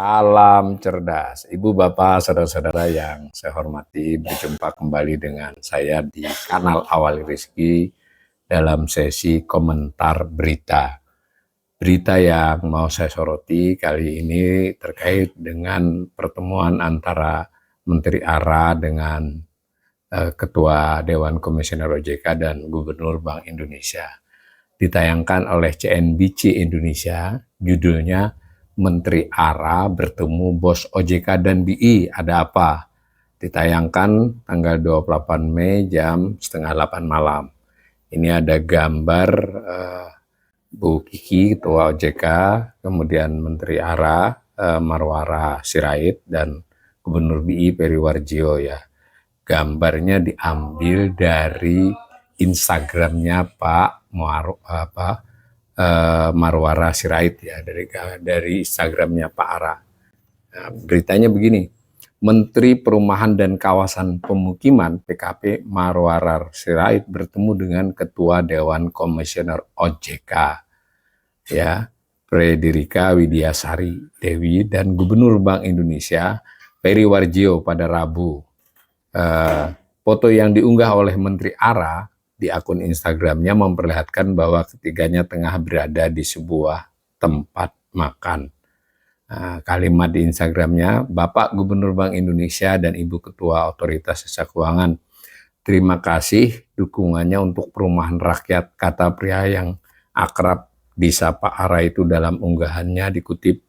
Salam cerdas, Ibu Bapak, saudara-saudara yang saya hormati, berjumpa kembali dengan saya di kanal Awali Rizki dalam sesi komentar berita. Berita yang mau saya soroti kali ini terkait dengan pertemuan antara Menteri ARA dengan Ketua Dewan Komisioner OJK dan Gubernur Bank Indonesia. Ditayangkan oleh CNBC Indonesia, judulnya Menteri ARA bertemu bos OJK dan BI, ada apa? Ditayangkan tanggal 28 Mei jam setengah 8 malam. Ini ada gambar Bu Kiki, Ketua OJK, kemudian Menteri ARA, Marwara Sirait, dan Gubernur BI Periwarjio ya. Gambarnya diambil dari Instagramnya Pak Marwara Sirait ya, dari Instagramnya Pak ARA. Nah, beritanya begini, Menteri Perumahan dan Kawasan Pemukiman PKP Marwara Sirait bertemu dengan Ketua Dewan Komisioner OJK ya, Frederica Widiasari Dewi dan Gubernur Bank Indonesia Periwarjio pada Rabu. Foto yang diunggah oleh Menteri ARA di akun Instagramnya memperlihatkan bahwa ketiganya tengah berada di sebuah tempat makan. Kalimat di Instagramnya, Bapak Gubernur Bank Indonesia dan Ibu Ketua Otoritas Jasa Keuangan, terima kasih dukungannya untuk perumahan rakyat, kata pria yang akrab disapa ARA itu dalam unggahannya dikutip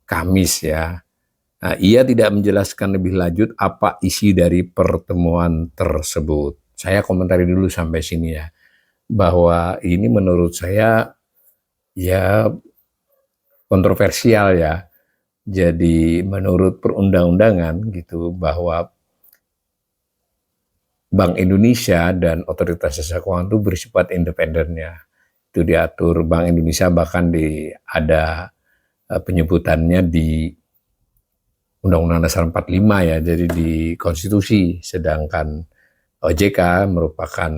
Kamis ya. Nah, ia tidak menjelaskan lebih lanjut apa isi dari pertemuan tersebut. Saya komentari dulu sampai sini ya, bahwa ini menurut saya ya kontroversial ya. Jadi menurut perundang-undangan gitu bahwa Bank Indonesia dan Otoritas Jasa Keuangan itu bersifat independen ya. Itu diatur Bank Indonesia, bahkan ada penyebutannya di Undang-Undang Dasar 45 ya, jadi di konstitusi, sedangkan OJK merupakan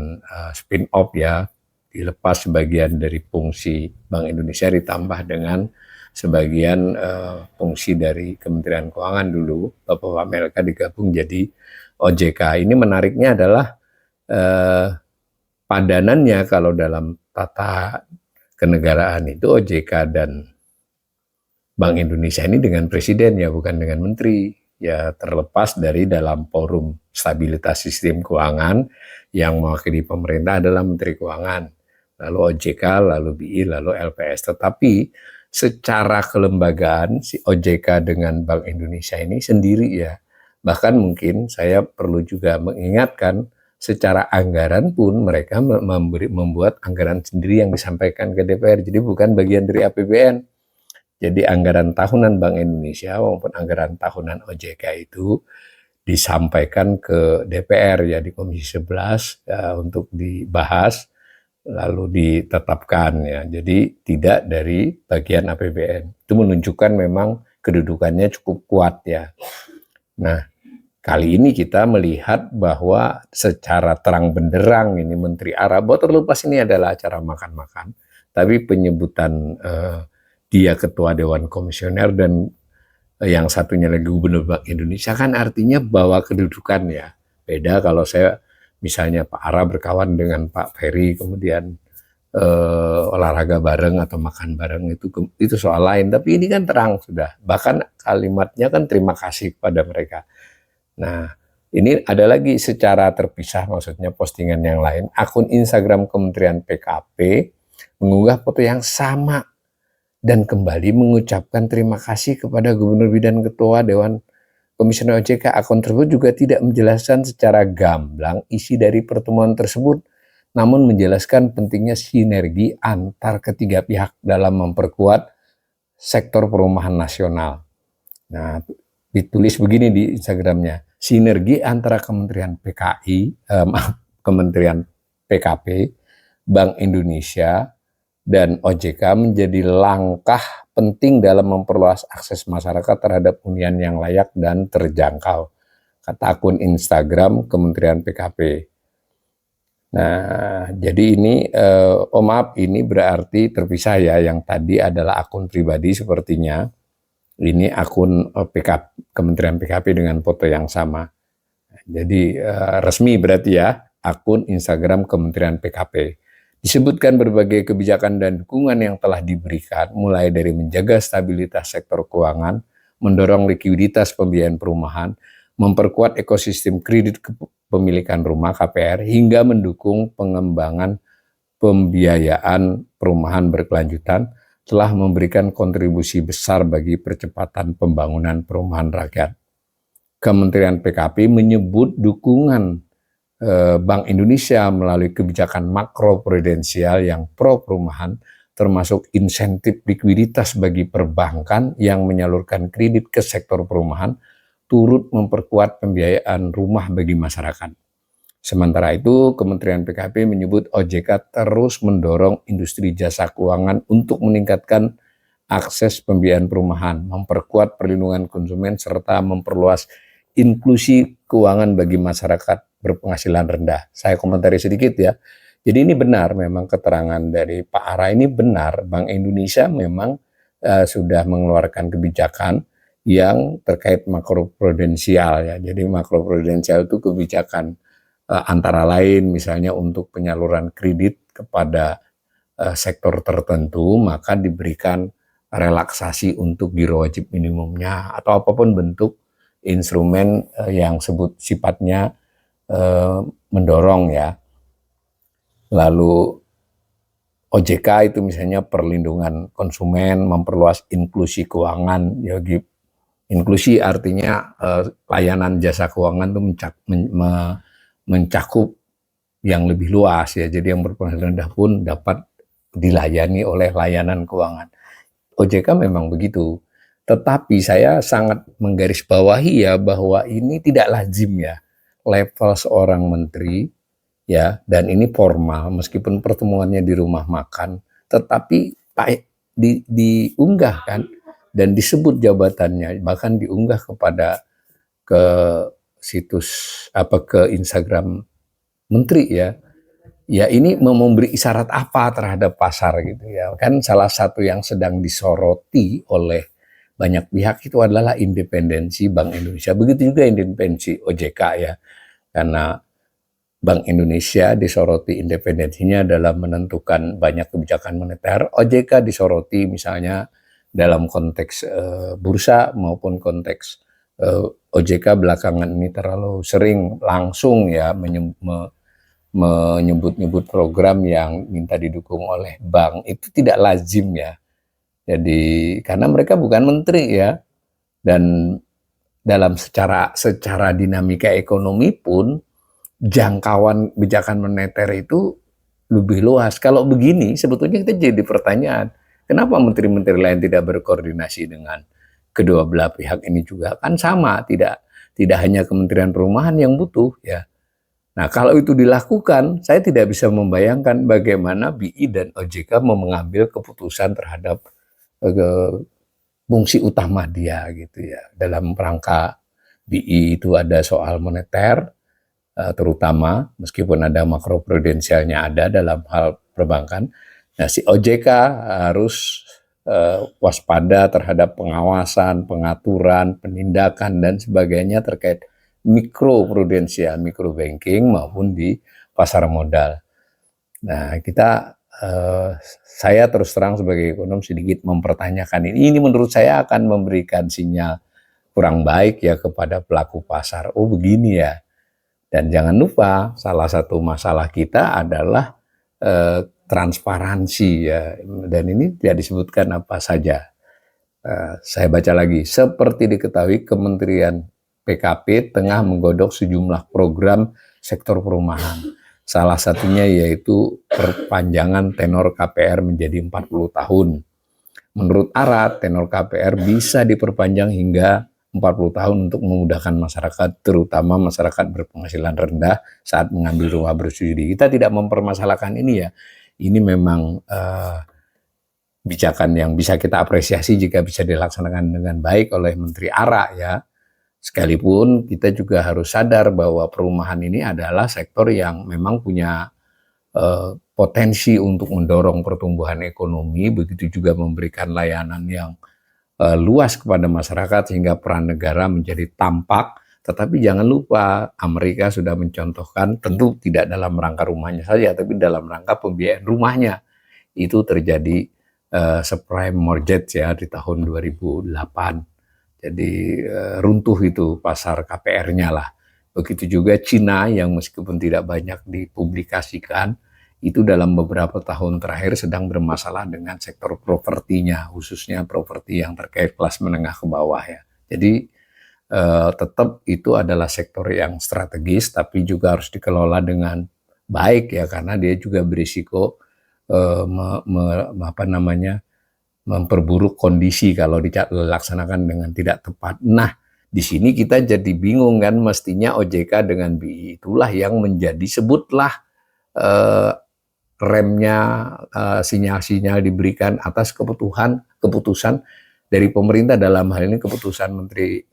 spin-off ya, dilepas sebagian dari fungsi Bank Indonesia ditambah dengan sebagian fungsi dari Kementerian Keuangan dulu, Bapak Melka digabung jadi OJK. Ini menariknya adalah padanannya kalau dalam tata kenegaraan itu OJK dan Bank Indonesia ini dengan presiden ya, bukan dengan menteri ya, terlepas dari dalam forum stabilitas sistem keuangan yang mewakili pemerintah adalah Menteri Keuangan, lalu OJK, lalu BI, lalu LPS. Tetapi secara kelembagaan si OJK dengan Bank Indonesia ini sendiri ya. Bahkan mungkin saya perlu juga mengingatkan secara anggaran pun mereka membuat anggaran sendiri yang disampaikan ke DPR. Jadi bukan bagian dari APBN. Jadi anggaran tahunan Bank Indonesia maupun anggaran tahunan OJK itu disampaikan ke DPR ya di Komisi 11 ya, untuk dibahas lalu ditetapkan ya. Jadi tidak dari bagian APBN. Itu menunjukkan memang kedudukannya cukup kuat ya. Nah, kali ini kita melihat bahwa secara terang benderang ini Menteri ARA, bahwa terlepas ini adalah acara makan-makan, tapi penyebutan dia Ketua Dewan Komisioner dan yang satunya lagi Gubernur Bank Indonesia kan artinya bahwa kedudukan ya. Beda kalau saya misalnya Pak ARA berkawan dengan Pak Ferry kemudian olahraga bareng atau makan bareng, itu soal lain. Tapi ini kan terang sudah. Bahkan kalimatnya kan terima kasih kepada mereka. Nah, ini ada lagi secara terpisah, maksudnya postingan yang lain. Akun Instagram Kementerian PKP mengunggah foto yang sama dan kembali mengucapkan terima kasih kepada Gubernur dan Ketua Dewan Komisioner OJK. Akun tersebut juga tidak menjelaskan secara gamblang isi dari pertemuan tersebut, namun menjelaskan pentingnya sinergi antar ketiga pihak dalam memperkuat sektor perumahan nasional. Nah, ditulis begini di Instagramnya, sinergi antara Kementerian Kementerian PKP, Bank Indonesia, dan OJK menjadi langkah penting dalam memperluas akses masyarakat terhadap hunian yang layak dan terjangkau, kata akun Instagram Kementerian PKP. Nah, jadi ini, maaf, ini berarti terpisah ya, yang tadi adalah akun pribadi sepertinya, Ini akun Kementerian PKP dengan foto yang sama. Jadi resmi berarti ya, akun Instagram Kementerian PKP. Disebutkan berbagai kebijakan dan dukungan yang telah diberikan, mulai dari menjaga stabilitas sektor keuangan, mendorong likuiditas pembiayaan perumahan, memperkuat ekosistem kredit kepemilikan rumah KPR, hingga mendukung pengembangan pembiayaan perumahan berkelanjutan, telah memberikan kontribusi besar bagi percepatan pembangunan perumahan rakyat. Kementerian PKP menyebut dukungan Bank Indonesia melalui kebijakan makroprudensial yang pro perumahan, termasuk insentif likuiditas bagi perbankan yang menyalurkan kredit ke sektor perumahan, turut memperkuat pembiayaan rumah bagi masyarakat. Sementara itu, Kementerian PKP menyebut OJK terus mendorong industri jasa keuangan untuk meningkatkan akses pembiayaan perumahan, memperkuat perlindungan konsumen, serta memperluas inklusi keuangan bagi masyarakat berpenghasilan rendah. Saya komentari sedikit ya. Jadi ini benar, memang keterangan dari Pak Ara ini benar. Bank Indonesia memang sudah mengeluarkan kebijakan yang terkait makroprudensial ya. Jadi makroprudensial itu kebijakan antara lain misalnya untuk penyaluran kredit kepada sektor tertentu, maka diberikan relaksasi untuk giro wajib minimumnya atau apapun bentuk instrumen yang sifatnya mendorong ya. Lalu OJK itu misalnya perlindungan konsumen, memperluas inklusi keuangan. Ya, inklusi artinya layanan jasa keuangan itu mencakup yang lebih luas ya. Jadi yang berpenghasilan rendah pun dapat dilayani oleh layanan keuangan. OJK memang begitu. Tetapi saya sangat menggarisbawahi ya bahwa ini tidak lazim ya level seorang menteri ya, dan ini formal meskipun pertemuannya di rumah makan, tetapi diunggah kan dan disebut jabatannya, bahkan diunggah ke situs ke Instagram menteri ya. Ya ini memberi isyarat apa terhadap pasar gitu ya. Kan salah satu yang sedang disoroti oleh banyak pihak itu adalah independensi Bank Indonesia. Begitu juga independensi OJK ya. Karena Bank Indonesia disoroti independensinya dalam menentukan banyak kebijakan moneter. OJK disoroti misalnya dalam konteks bursa maupun konteks OJK belakangan ini terlalu sering langsung ya menyebut-nyebut program yang minta didukung oleh bank. Itu tidak lazim ya. Jadi karena mereka bukan menteri ya, dan dalam secara dinamika ekonomi pun jangkauan kebijakan moneter itu lebih luas. Kalau begini sebetulnya kita jadi pertanyaan, kenapa menteri-menteri lain tidak berkoordinasi dengan kedua belah pihak ini juga? Kan sama, tidak hanya Kementerian Perumahan yang butuh ya. Nah, kalau itu dilakukan, saya tidak bisa membayangkan bagaimana BI dan OJK mau mengambil keputusan terhadap fungsi utama dia gitu ya. Dalam rangka BI itu ada soal moneter, terutama meskipun ada makroprudensialnya ada dalam hal perbankan. Nah, si OJK harus waspada terhadap pengawasan, pengaturan, penindakan dan sebagainya terkait mikroprudensial, mikrobanking maupun di pasar modal. Nah, saya terus terang sebagai ekonom sedikit mempertanyakan ini. Ini menurut saya akan memberikan sinyal kurang baik ya kepada pelaku pasar. Oh begini ya. Dan jangan lupa salah satu masalah kita adalah transparansi ya. Dan ini tidak disebutkan apa saja. Saya baca lagi. Seperti diketahui Kementerian PKP tengah menggodok sejumlah program sektor perumahan. Salah satunya yaitu perpanjangan tenor KPR menjadi 40 tahun. Menurut Ara, tenor KPR bisa diperpanjang hingga 40 tahun untuk memudahkan masyarakat, terutama masyarakat berpenghasilan rendah saat mengambil rumah bersubsidi. Kita tidak mempermasalahkan ini ya. Ini memang kebijakan yang bisa kita apresiasi jika bisa dilaksanakan dengan baik oleh Menteri Ara ya. Sekalipun kita juga harus sadar bahwa perumahan ini adalah sektor yang memang punya potensi untuk mendorong pertumbuhan ekonomi, begitu juga memberikan layanan yang luas kepada masyarakat sehingga peran negara menjadi tampak. Tetapi jangan lupa Amerika sudah mencontohkan, tentu tidak dalam rangka rumahnya saja, tapi dalam rangka pembiayaan rumahnya. Itu terjadi subprime mortgage ya di tahun 2008. Jadi runtuh itu pasar KPR-nya lah. Begitu juga Cina yang meskipun tidak banyak dipublikasikan, itu dalam beberapa tahun terakhir sedang bermasalah dengan sektor propertinya, khususnya properti yang terkait kelas menengah ke bawah ya. Jadi tetap itu adalah sektor yang strategis, tapi juga harus dikelola dengan baik ya, karena dia juga berisiko memperburuk kondisi kalau dilaksanakan dengan tidak tepat. Nah, di sini kita jadi bingung kan, mestinya OJK dengan BI itulah yang menjadi, sebutlah remnya, sinyal-sinyal diberikan atas keputusan dari pemerintah, dalam hal ini keputusan Menteri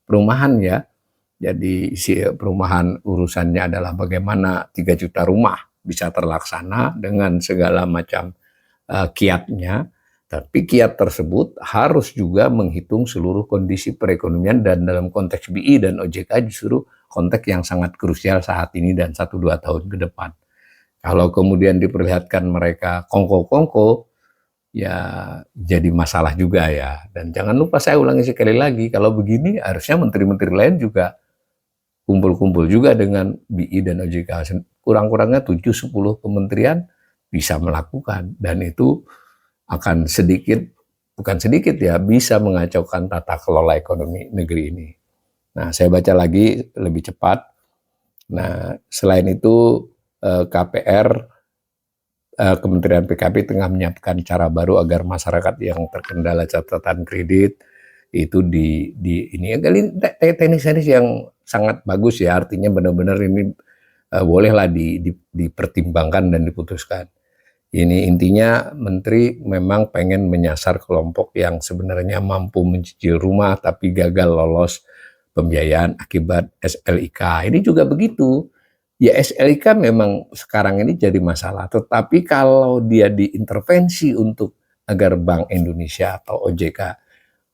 Perumahan ya. Jadi perumahan urusannya adalah bagaimana 3 juta rumah bisa terlaksana dengan segala macam kiatnya, tapi kiat tersebut harus juga menghitung seluruh kondisi perekonomian, dan dalam konteks BI dan OJK justru konteks yang sangat krusial saat ini dan 1-2 tahun ke depan. Kalau kemudian diperlihatkan mereka kongko-kongko, ya jadi masalah juga ya. Dan jangan lupa, saya ulangi sekali lagi, kalau begini harusnya menteri-menteri lain juga kumpul-kumpul juga dengan BI dan OJK. Kurang-kurangnya 7-10 kementerian bisa melakukan, dan itu akan bukan sedikit ya, bisa mengacaukan tata kelola ekonomi negeri ini. Nah, saya baca lagi lebih cepat. Nah, selain itu KPR, Kementerian PKP tengah menyiapkan cara baru agar masyarakat yang terkendala catatan kredit itu ini teknis-teknis yang sangat bagus ya, artinya benar-benar ini bolehlah dipertimbangkan dan diputuskan. Ini intinya Menteri memang pengen menyasar kelompok yang sebenarnya mampu mencicil rumah tapi gagal lolos pembiayaan akibat SLIK. Ini juga begitu. Ya, SLIK memang sekarang ini jadi masalah, tetapi kalau dia diintervensi untuk agar Bank Indonesia atau OJK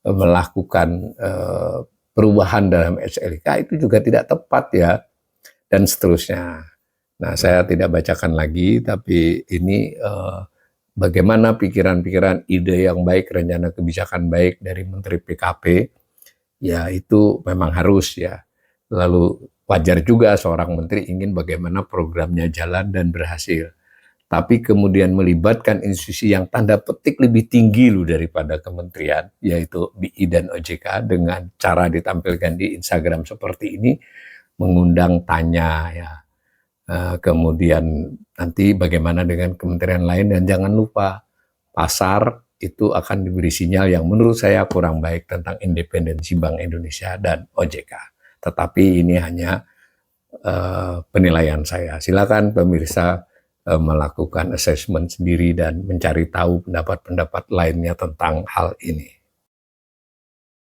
melakukan perubahan dalam SLIK, itu juga tidak tepat ya, dan seterusnya. Nah, saya tidak bacakan lagi, tapi ini bagaimana pikiran-pikiran, ide yang baik, rencana kebijakan baik dari Menteri PKP, ya itu memang harus ya. Lalu wajar juga seorang menteri ingin bagaimana programnya jalan dan berhasil. Tapi kemudian melibatkan institusi yang tanda petik lebih tinggi loh daripada kementerian, yaitu BI dan OJK, dengan cara ditampilkan di Instagram seperti ini, mengundang tanya ya. Kemudian nanti bagaimana dengan kementerian lain, dan jangan lupa pasar itu akan diberi sinyal yang menurut saya kurang baik tentang independensi Bank Indonesia dan OJK. Tetapi ini hanya penilaian saya. Silakan pemirsa melakukan assessment sendiri dan mencari tahu pendapat-pendapat lainnya tentang hal ini.